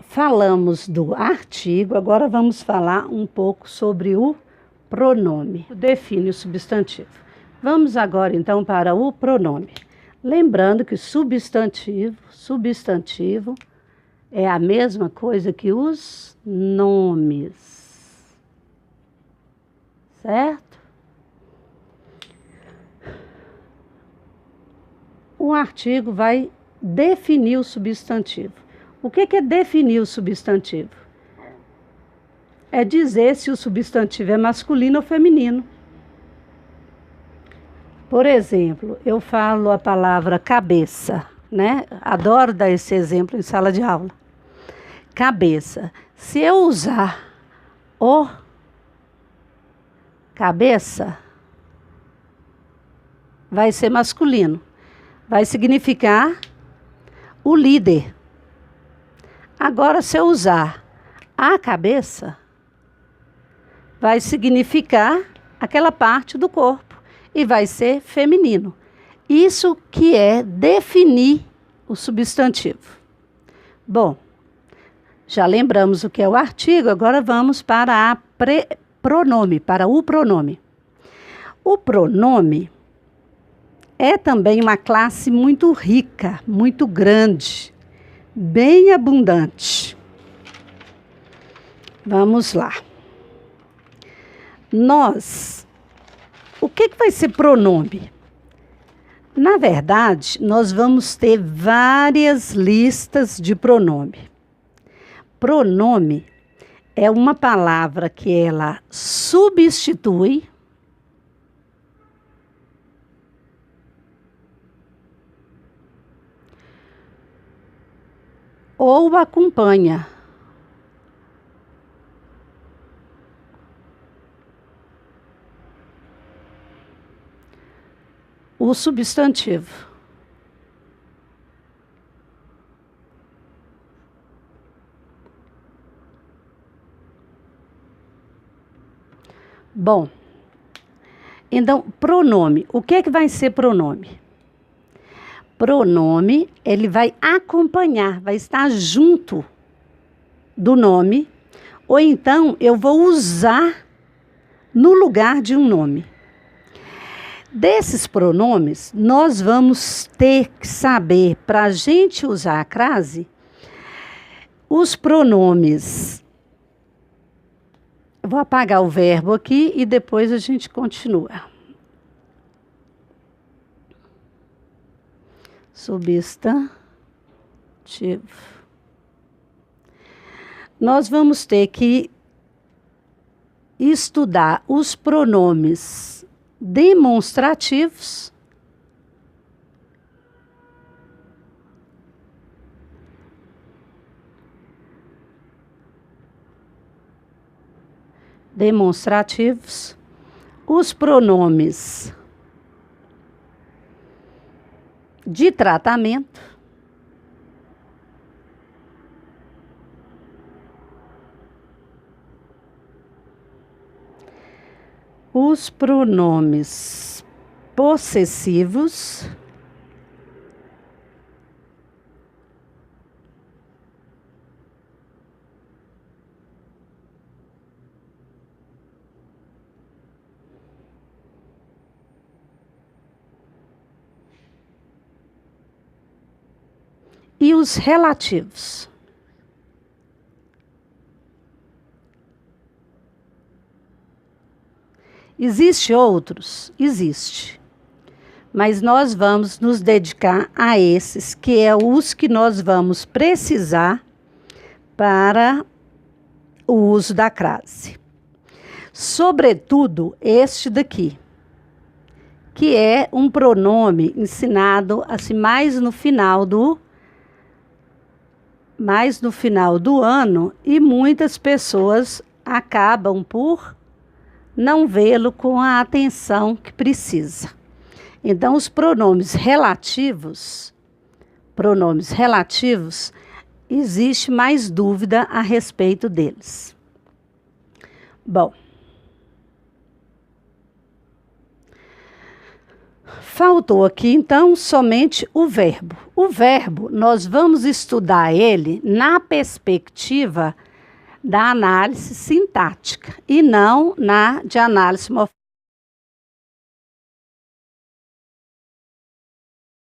falamos do artigo, agora vamos falar um pouco sobre o pronome. Define o substantivo. Vamos agora, então, para o pronome. Lembrando que substantivo é a mesma coisa que os nomes. Certo? O artigo vai definir o substantivo. O que é definir o substantivo? É dizer se o substantivo é masculino ou feminino. Por exemplo, eu falo a palavra cabeça, né? Adoro dar esse exemplo em sala de aula. Cabeça. Se eu usar o cabeça, vai ser masculino. Vai significar o líder. Agora, se eu usar a cabeça, vai significar aquela parte do corpo e vai ser feminino. Isso que é definir o substantivo. Bom, já lembramos o que é o artigo, agora vamos para pronome, para o pronome. O pronome é também uma classe muito rica, muito grande, bem abundante. Vamos lá. O que vai ser pronome? Na verdade, nós vamos ter várias listas de pronome. Pronome é uma palavra que ela substitui ou acompanha o substantivo. Bom, então, pronome. O que vai ser pronome? Pronome, ele vai acompanhar, vai estar junto do nome, ou então eu vou usar no lugar de um nome. Desses pronomes, nós vamos ter que saber, para a gente usar a crase, os pronomes. Eu vou apagar o verbo aqui e depois a gente continua. Substantivo. Nós vamos ter que estudar os pronomes demonstrativos os pronomes de tratamento os pronomes possessivos e os relativos. Existem outros? Existe. Mas nós vamos nos dedicar a esses, que é os que nós vamos precisar para o uso da crase. Sobretudo, este daqui, que é um pronome ensinado assim, mais no final do ano, e muitas pessoas acabam por não vê-lo com a atenção que precisa. Então, os pronomes relativos, existe mais dúvida a respeito deles. Bom, Faltou aqui, então, somente o verbo. O verbo, nós vamos estudar ele na perspectiva da análise sintática e não na de análise morfológica.